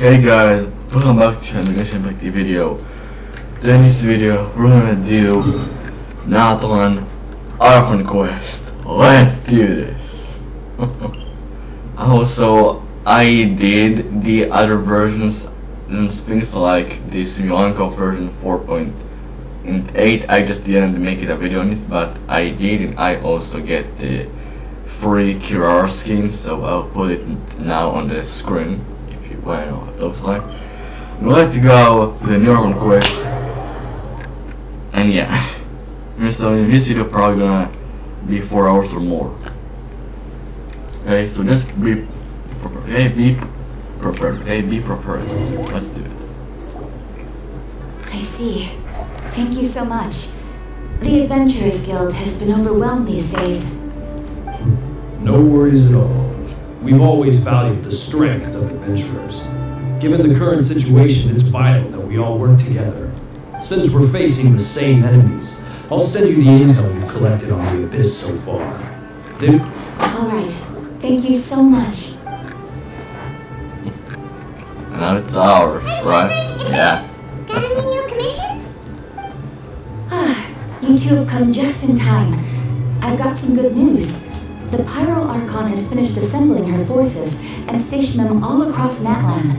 Hey guys, welcome back to another Impact video. In this video, we're gonna do natlan archon quest. Let's do this. Also, I did the other versions and things like this Milanko version 4.8. I just didn't make it a video on this, but I did, and I also get the free QR skin, so I'll put it now on the screen if you want to know what it looks like. Let's go to the new archon quest. And yeah, so in this video probably gonna be 4 hours or more. Okay, so just be prepared. Hey, be prepared. Hey, be prepared. Let's do it. I see. Thank you so much. The Adventurers Guild has been overwhelmed these days. No worries at all. We've always valued the strength of adventurers. Given the current situation, it's vital that we all work together. Since we're facing the same enemies, I'll send you the intel we've collected on the Abyss so far. Then... Alright. Thank you so much. Now it's ours, right? Yeah. Got any new commissions? You two have come just in time. I've got some good news. The Pyro Archon has finished assembling her forces and stationed them all across Natlan.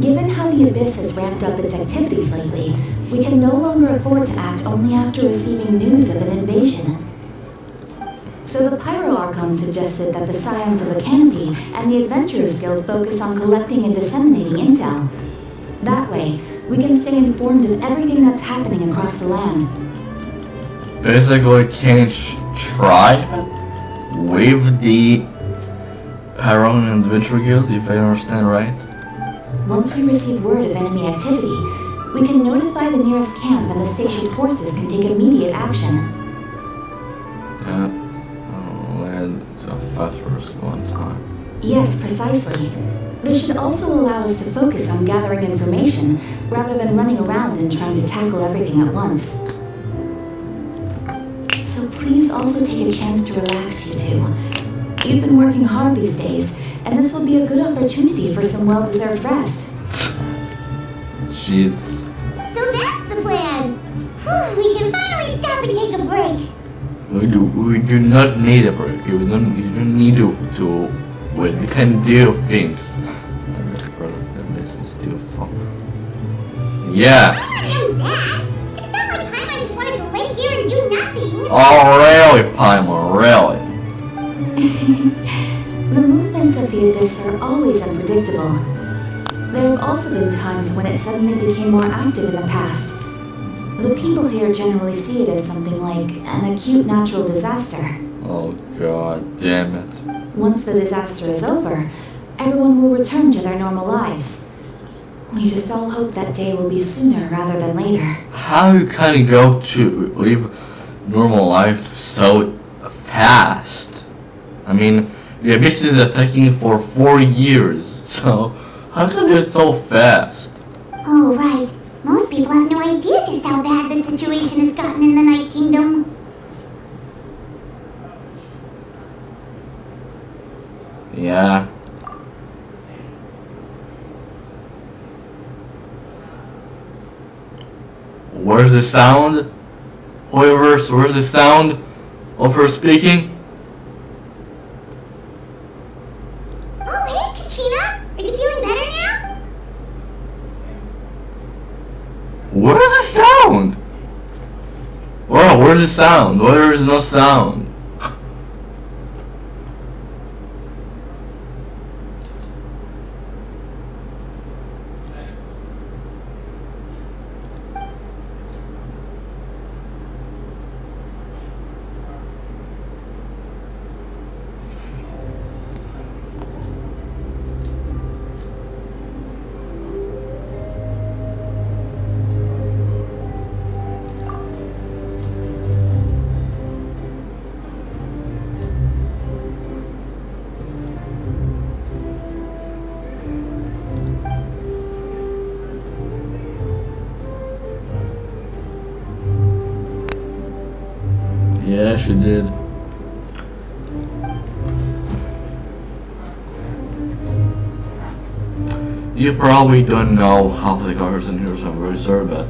Given how the Abyss has ramped up its activities lately, we can no longer afford to act only after receiving news of an invasion. So the Pyro Archon suggested that the Scions of the Canopy and the Adventurers Guild focus on collecting and disseminating intel. That way, we can stay informed of everything that's happening across the land. Basically, can try with the Pyro and Adventure Guild, if I understand right. Once we receive word of enemy activity, we can notify the nearest camp and the stationed forces can take immediate action. Fast one time. Yes, precisely. This should also allow us to focus on gathering information rather than running around and trying to tackle everything at once. So please also take a chance to relax, you two. You've been working hard these days, and this will be a good opportunity for some well-deserved rest. Jeez. So that's the plan. Whew, we can finally stop and take a break. We do not need a break. You don't need to well, you can do things. This is still fun. Yeah. I'm not that. It's not like Paimon just wanted to lay here and do nothing. Oh really, Paimon, really? The movements of the Abyss are always unpredictable. There have also been times when it suddenly became more active in the past. The people here generally see it as something like an acute natural disaster. Oh god damn it. Once the disaster is over, everyone will return to their normal lives. We just all hope that day will be sooner rather than later. How you kind of go to live normal life so fast? I mean, the Abyss is attacking for 4 years, so how can you do it so fast? Oh, right. Most people have no idea just how bad the situation has gotten in the Night Kingdom. Yeah. Where's the sound? Where's the sound of her speaking? Oh, hey, Katrina. Are you feeling better now? Where's the sound? Wow, where's the sound? Where is no sound? Yeah, she did. you probably don't know half the characters in here, so I'm very sorry, but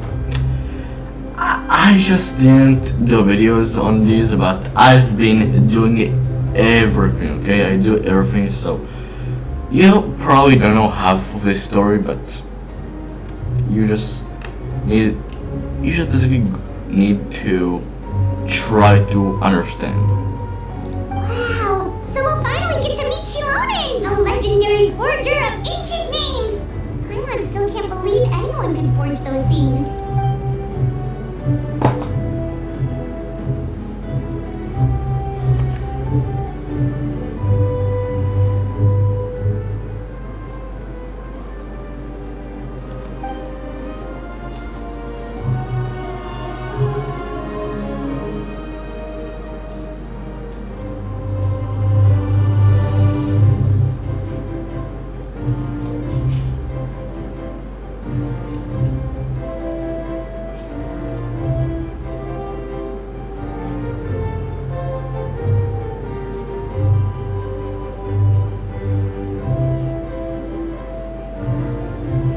I just didn't do videos on these, but I've been doing everything, okay? I do everything, so you probably don't know half of this story, but you just basically need to try to understand. Wow! So we'll finally get to meet Shilone, the legendary forger of ancient names! Paimon still can't believe anyone could forge those things.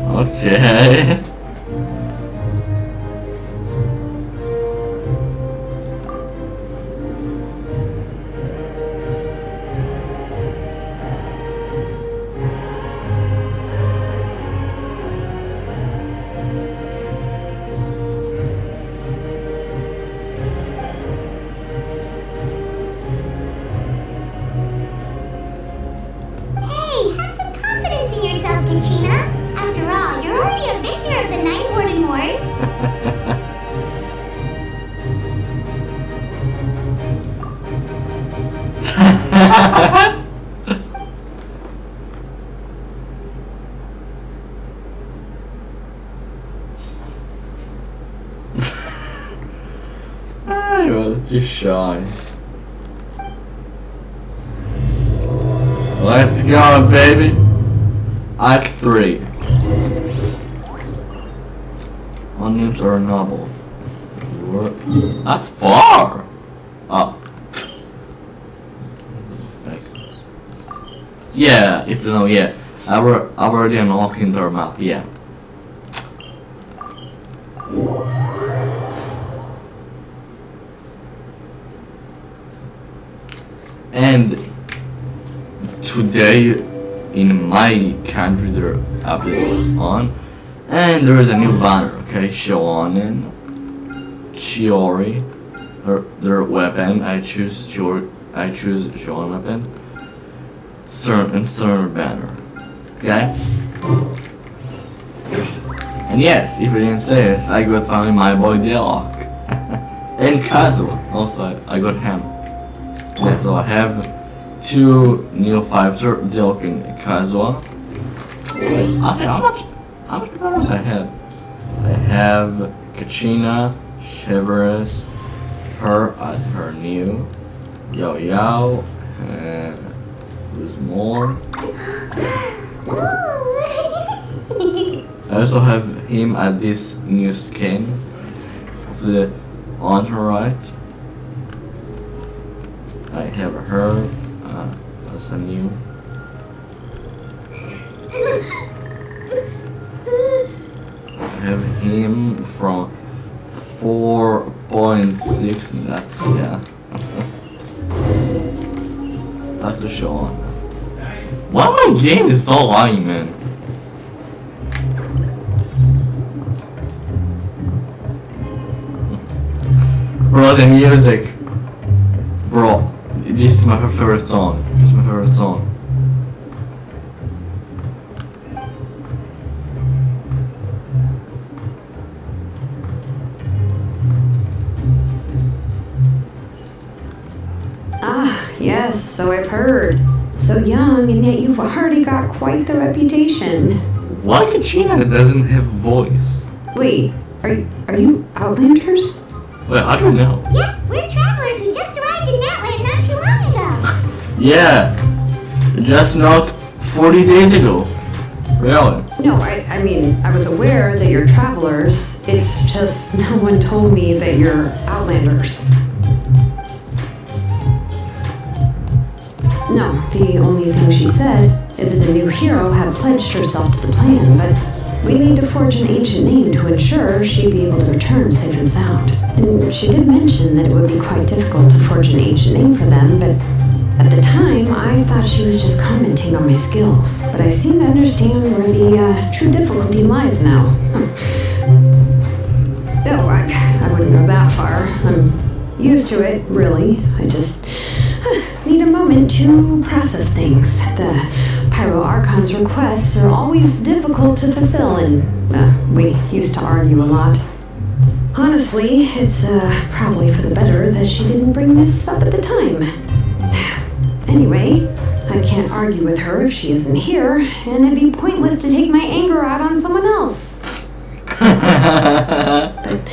Okay. Hey, have some confidence in yourself, Kachina. After all, you're already a victor of the Night Warden Wars. I was too shy. Let's go, baby. Act 3. All names are novel. That's far! Oh. Yeah, if you know, yeah. I've already unlocked their map, yeah. And today in my country their update was on, and there is a new banner, okay? Shonen, Chiori, their weapon. I choose Shonen weapon. Certain banner, okay? And yes, if I didn't say this, I got finally my boy Dialog. And Kazuha, also I got him. Yeah, so I have 2 Neo 5-star Dialog and Kazuha. Okay, how much banners I have? I have Kachina, Shiverus, her as her new, Yao Yao, and who's more? I also have him at this new skin of the on her right. I have her as a new. I have him from 4.6, and that's, yeah. Dr. Sean. Why my game is so laggy, man? Bro, the music. Bro, this is my favorite song. This is my favorite song. Ah, yes, so I've heard. So young, and yet you've already got quite the reputation. Why Kachina doesn't have voice? Wait, are you Outlanders? Wait, I don't know. Yep, we're travelers who just arrived in Natlan not too long ago. Yeah, just not 40 days ago. Really? No, I mean, I was aware that you're travelers. It's just no one told me that you're Outlanders. No, the only thing she said is that the new hero had pledged herself to the plan, but we need to forge an ancient name to ensure she'd be able to return safe and sound. And she did mention that it would be quite difficult to forge an ancient name for them, but at the time, I thought she was just commenting on my skills. But I seem to understand where the true difficulty lies now. Oh, I wouldn't go that far. I'm used to it, really. I just need a moment to process things. The Pyro Archon's requests are always difficult to fulfill, and we used to argue a lot. Honestly, it's probably for the better that she didn't bring this up at the time. Anyway, I can't argue with her if she isn't here, and it'd be pointless to take my anger out on someone else. But,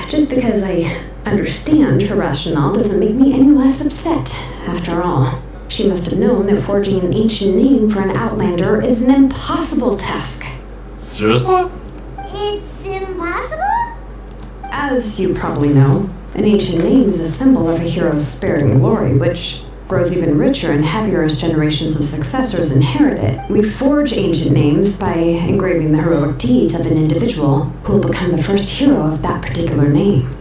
just because I understand her rationale doesn't make me any less upset. After all, she must have known that forging an ancient name for an Outlander is an impossible task. Seriously? It's impossible? As you probably know, an ancient name is a symbol of a hero's sparing glory, which grows even richer and heavier as generations of successors inherit it. We forge ancient names by engraving the heroic deeds of an individual who will become the first hero of that particular name.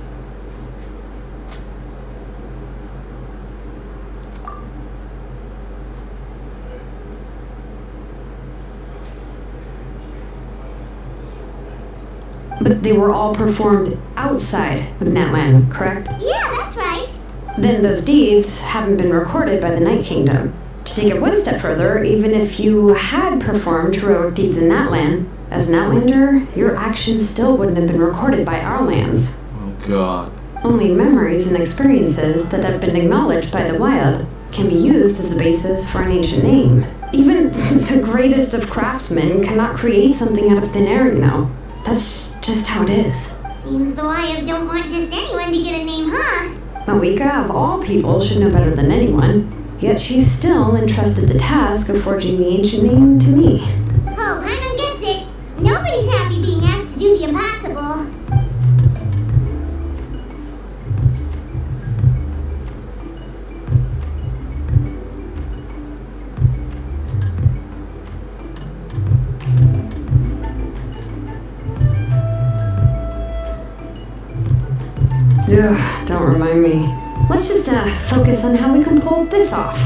But they were all performed outside of Natlan, correct? Yeah, that's right. Then those deeds haven't been recorded by the Night Kingdom. To take it one step further, even if you had performed heroic deeds in Natlan, as an Outlander, your actions still wouldn't have been recorded by our lands. Oh god. Only memories and experiences that have been acknowledged by the Wyab can be used as the basis for an ancient name. Even the greatest of craftsmen cannot create something out of thin air, you know. That's just how it is. Seems the Wyab don't want just anyone to get a name, huh? Mawika, of all people, should know better than anyone. Yet she's still entrusted the task of forging the ancient name to me. Oh, Paimon gets it. Nobody's happy being asked to do the impossible. Ugh, don't remind me. Let's just focus on how we can pull this off.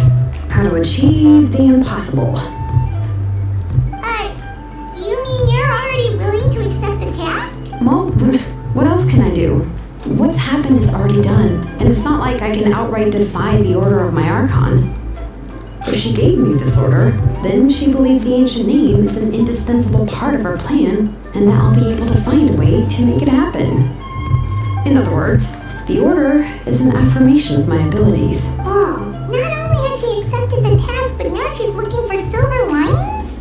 How to achieve the impossible. You mean you're already willing to accept the task? Well, what else can I do? What's happened is already done, and it's not like I can outright defy the order of my Archon. If she gave me this order, then she believes the ancient name is an indispensable part of her plan, and that I'll be able to find a way to make it happen. In other words, the order is an affirmation of my abilities. Oh, not only has she accepted the task, but now she's looking for silver linings?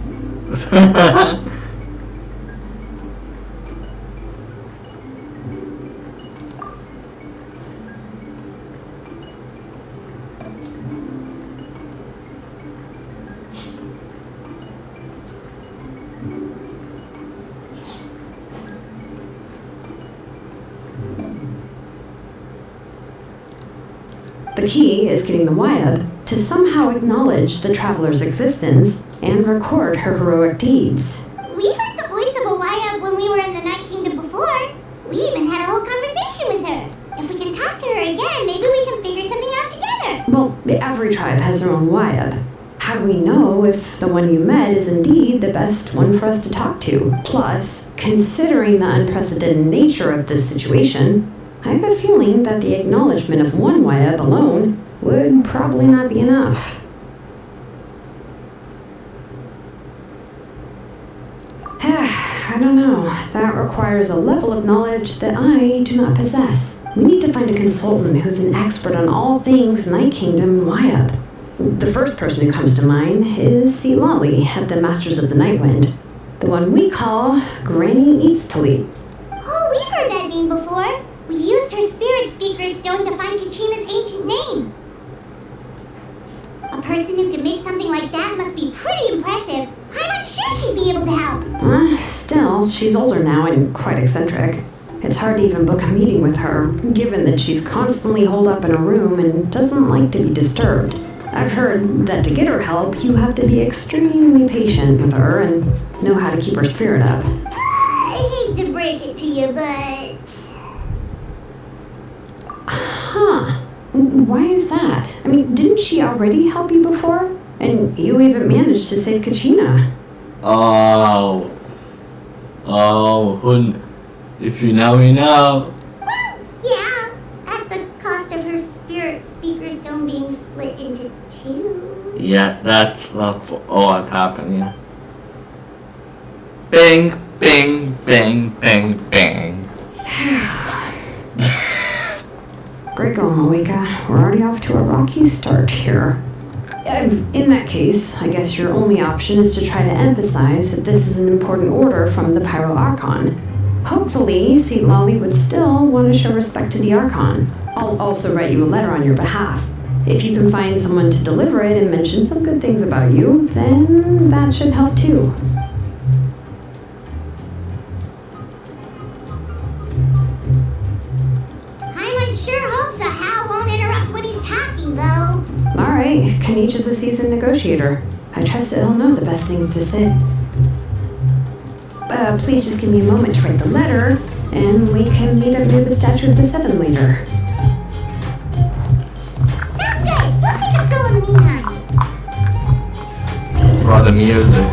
The key is getting the Wyab to somehow acknowledge the traveler's existence and record her heroic deeds. We heard the voice of a Wyab when we were in the Night Kingdom before. We even had a whole conversation with her. If we can talk to her again, maybe we can figure something out together. Well, every tribe has their own Wyab. How do we know if the one you met is indeed the best one for us to talk to? Plus, considering the unprecedented nature of this situation, I have a feeling that the acknowledgement of one Wyab alone would probably not be enough. I don't know. That requires a level of knowledge that I do not possess. We need to find a consultant who's an expert on all things Night Kingdom and Wyab. The first person who comes to mind is Silali at the Masters of the Night Wind, the one we call Granny Eats Talit. Oh, we've heard that name before. We used her spirit speaker stone to find Kachina's ancient name. A person who can make something like that must be pretty impressive. I'm not sure she'd be able to help. Still, she's older now and quite eccentric. It's hard to even book a meeting with her, given that she's constantly holed up in a room and doesn't like to be disturbed. I've heard that to get her help, you have to be extremely patient with her and know how to keep her spirit up. I hate to break it to you, but... Huh. Why is that? I mean, didn't she already help you before? And you even managed to save Kachina. Oh, if you know, you know. Well, yeah, at the cost of her spirit speaker stone being split into two. Yeah, that's all that happened, yeah. Bang, bang, bang, bang, bang. Great going, Malika. We're already off to a rocky start here. In that case, I guess your only option is to try to emphasize that this is an important order from the Pyro Archon. Hopefully, Seat Lolly would still want to show respect to the Archon. I'll also write you a letter on your behalf. If you can find someone to deliver it and mention some good things about you, then that should help too. Paimon sure hopes a Hal won't interrupt when he's talking, though. Alright, Kaniche is a seasoned negotiator. I trust that he'll know the best things to say. Please just give me a moment to write the letter, and we can meet up near the statue of the Seven later. Sounds good. We'll take a stroll in the meantime. For the music.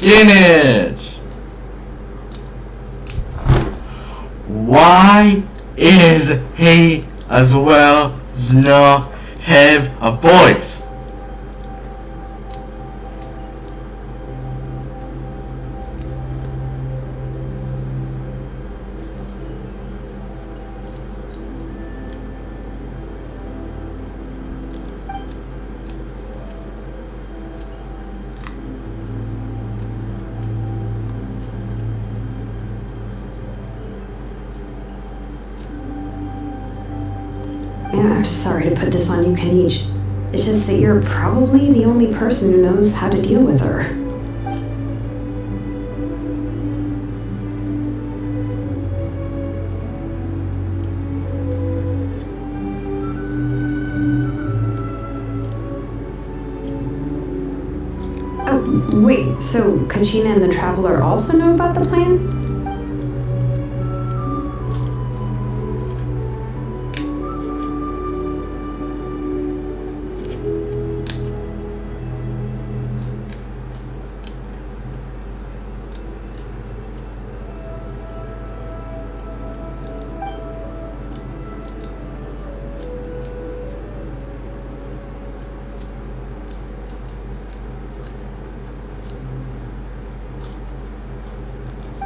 Finish! Why is he as well as not have a voice? Yeah, I'm sorry to put this on you, Kaniche. It's just that you're probably the only person who knows how to deal with her. Oh, wait, so Kachina and the Traveler also know about the plan?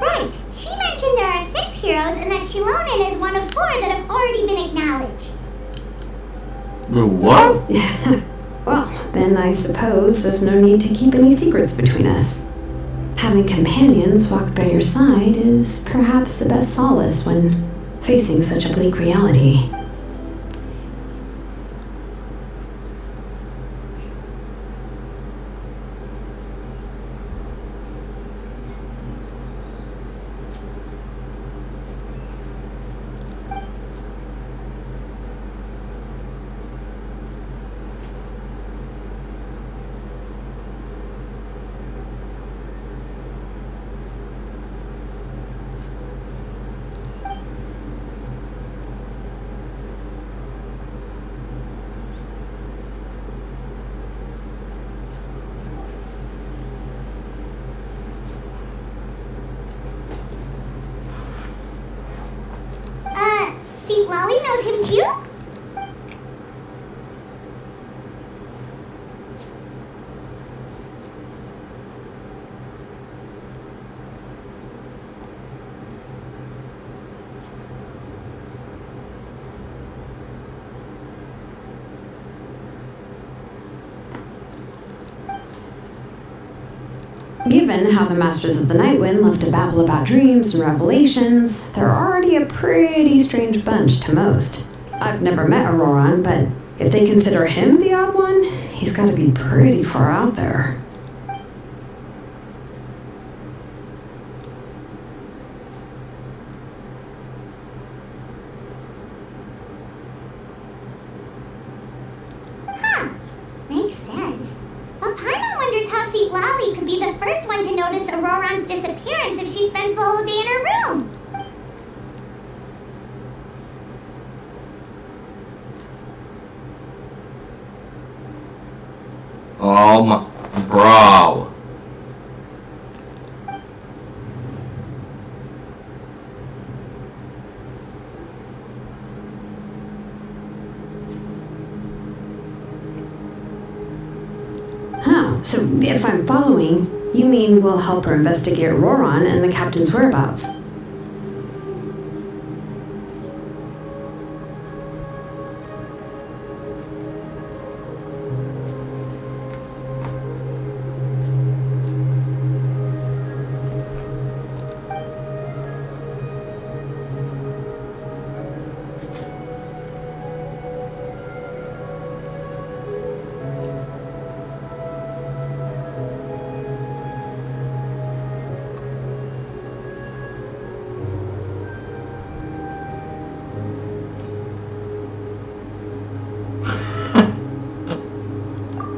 Right. She mentioned there are 6 heroes and that Shilonen is one of 4 that have already been acknowledged. What? Well, then I suppose there's no need to keep any secrets between us. Having companions walk by your side is perhaps the best solace when facing such a bleak reality. See, Lolly knows him too? Given how the Masters of the Nightwind love to babble about dreams and revelations, they're already a pretty strange bunch to most. I've never met Auroran, but if they consider him the odd one, he's got to be pretty far out there. Makes sense. But Paimon wonders how Seat Lally could be the first one to notice Auroran's disappearance if she spends the whole day in her room. Oh my, bro. Huh, so if I'm following, you mean we'll help her investigate Auroran and the captain's whereabouts?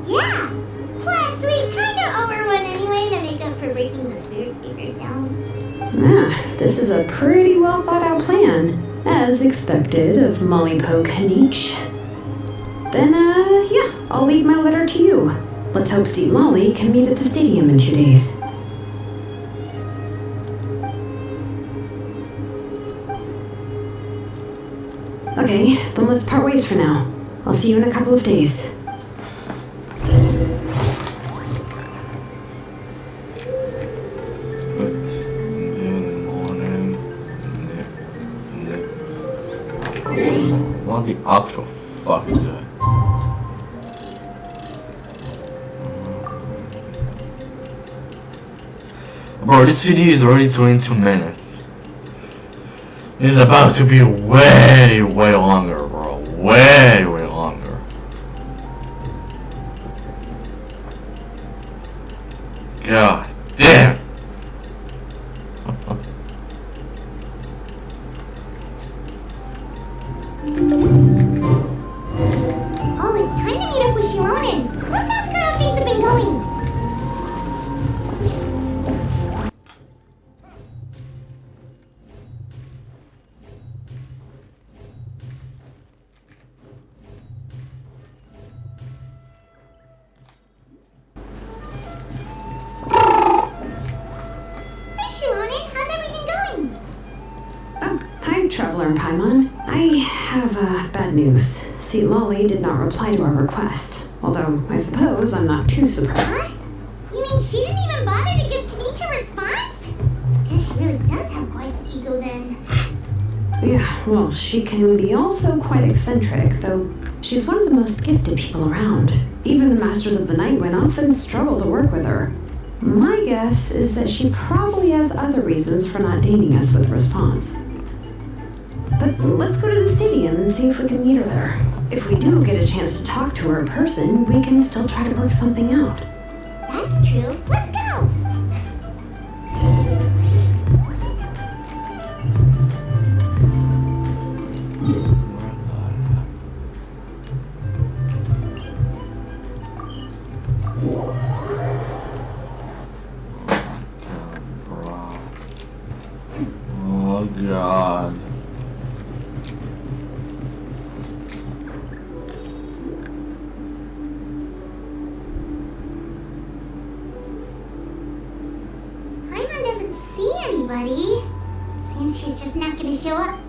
Yeah! Plus, we kinda owe her one anyway to make up for breaking the spirit speakers down. This is a pretty well thought out plan, as expected of Molly Poke Niche. Then, yeah, I'll leave my letter to you. Let's hope Seat Lolly can meet at the stadium in 2 days. Okay, then let's part ways for now. I'll see you in a couple of days. What the actual fuck is that? Bro, this video is already 22 minutes. It's about to be way longer, bro. Way longer. God damn. Oh, it's time to meet up with Shilonen. Let's ask her how things have been going. Hey, Shilonen, how's everything going? Oh, hi, Traveler and Paimon. I have bad news. Seat Lolly did not reply to our request. Although, I suppose I'm not too surprised. What? You mean she didn't even bother to give Kenichi a response? Guess she really does have quite an ego then. Yeah, well, she can be also quite eccentric, though she's one of the most gifted people around. Even the Masters of the Nightwind often struggle to work with her. My guess is that she probably has other reasons for not deigning us with a response. But let's go to the stadium and see if we can meet her there. If we do get a chance to talk to her in person, we can still try to work something out. That's true. Let's go! Oh god. Paimon doesn't see anybody. Seems she's just not gonna show up.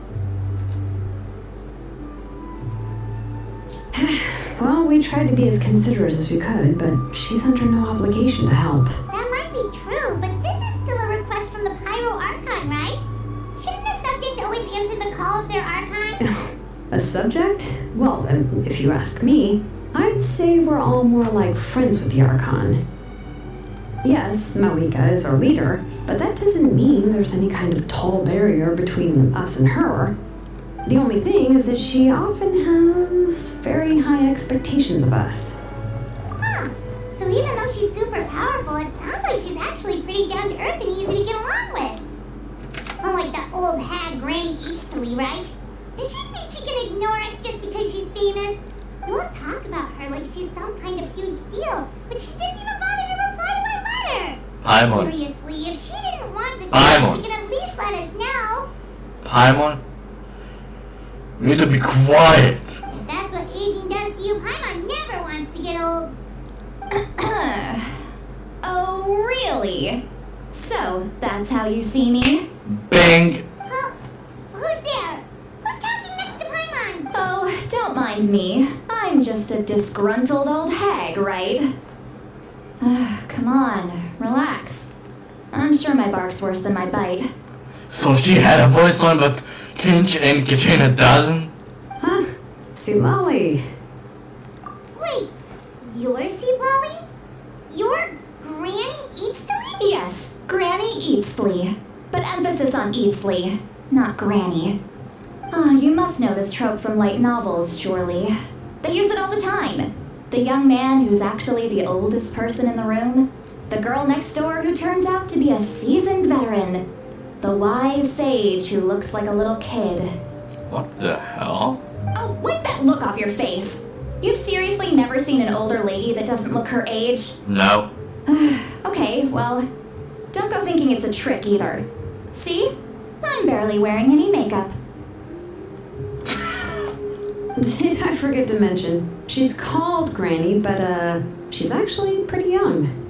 Well, we tried to be as considerate as we could, but she's under no obligation to help. That might be true, but this is still a request from the Pyro Archon, right? Shouldn't the subject always answer the call of their Archon? A subject? Well, if you ask me, I'd say we're all more like friends with the Archon. Yes, Moika is our leader, but that doesn't mean there's any kind of tall barrier between us and her. The only thing is that she often has very high expectations of us. Huh. So even though she's super powerful, it sounds like she's actually pretty down to earth and easy to get along with. Unlike that old hag Granny Eatsterly, right? Does she think she can ignore us just because she's famous? We all talk about her like she's some kind of huge deal, but she didn't even bother to reply to our letter. Paimon. Seriously, if she didn't want the Paimon. she could at least let us know. Paimon? You need to be quiet. If that's what aging does to you, Paimon never wants to get old. Oh, really? So, that's how you see me? Bing. Huh? Who's there? Who's talking next to Paimon? Oh, don't mind me. I'm just a disgruntled old hag, right? Come on, relax. I'm sure my bark's worse than my bite. So she had a voice line, but Kinch and Katrina doesn't? Huh? See, Lolly. Wait, you're Seed Lolly? You're Granny Eatsterly? Yes, Granny Eatsley. But emphasis on Eatsley, not Granny. You must know this trope from light novels, surely. They use it all the time. The young man who's actually the oldest person in the room. The girl next door who turns out to be a seasoned veteran. The wise sage who looks like a little kid. What the hell? Oh, wipe that look off your face! You've seriously never seen an older lady that doesn't look her age? No. Okay, well, don't go thinking it's a trick either. See? I'm barely wearing any makeup. Did I forget to mention? She's called Granny, but she's actually pretty young.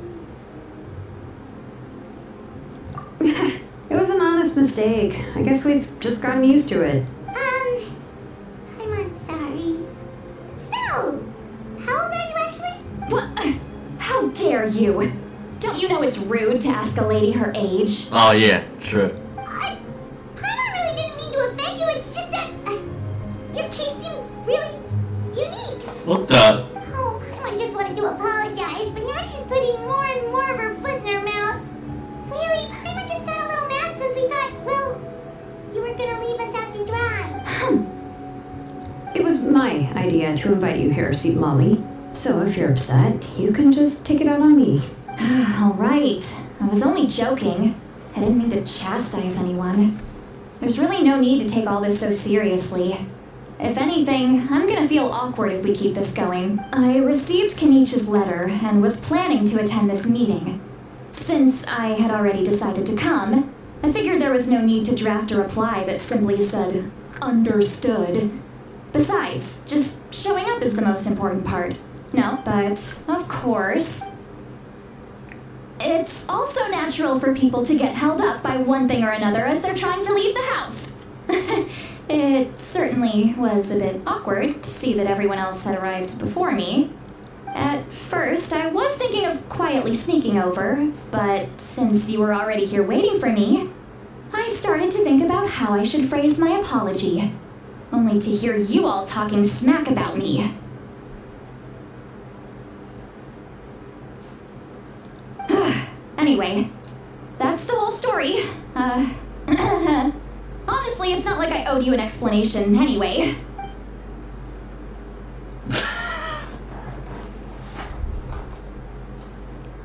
It was an honest mistake. I guess we've just gotten used to it. I'm sorry. So, how old are you actually? What? How dare you? Don't you know it's rude to ask a lady her age? Oh yeah, true. Paimon really didn't mean to offend you, it's just that your case seems really unique. What the? Oh, Paimon just wanted to apologize, but now she's putting more and more of her foot in her mouth. Really, Paimon just got a little mad since we thought, well, you were gonna leave us out to dry. It was my idea to invite you here, Seat Lolly. So if you're upset, you can just take it out on me. All right. I was only joking. I didn't mean to chastise anyone. There's really no need to take all this so seriously. If anything, I'm gonna feel awkward if we keep this going. I received Kenich's letter and was planning to attend this meeting. Since I had already decided to come, I figured there was no need to draft a reply that simply said, understood. Besides, just showing up is the most important part. No, but of course. It's also natural for people to get held up by one thing or another as they're trying to leave the house. It certainly was a bit awkward to see that everyone else had arrived before me. At first, I was thinking of quietly sneaking over, but since you were already here waiting for me, I started to think about how I should phrase my apology, only to hear you all talking smack about me. Anyway, that's the whole story. Honestly, it's not like I owed you an explanation anyway.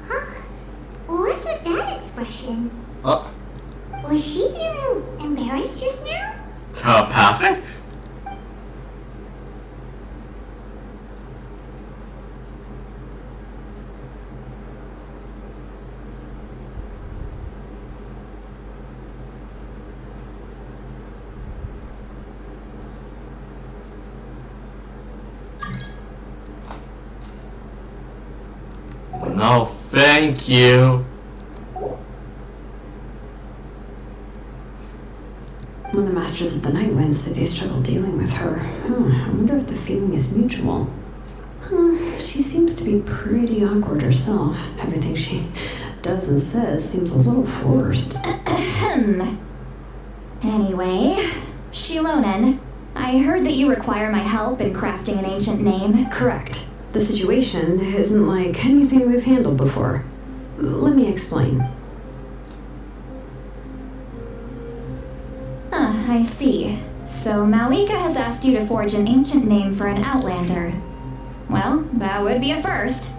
Huh? What's with that expression? Oh, Was she feeling embarrassed just now? telepathic? No, thank you. When the Masters of the Night Wind say they struggle dealing with her, I wonder if the feeling is mutual. She seems to be pretty awkward herself. Everything she does and says seems a little forced. Anyway, Shilonen, I heard that you require my help in crafting an ancient name. Correct. The situation isn't like anything we've handled before. Let me explain. I see. So Malika has asked you to forge an ancient name for an outlander. Well, that would be a first.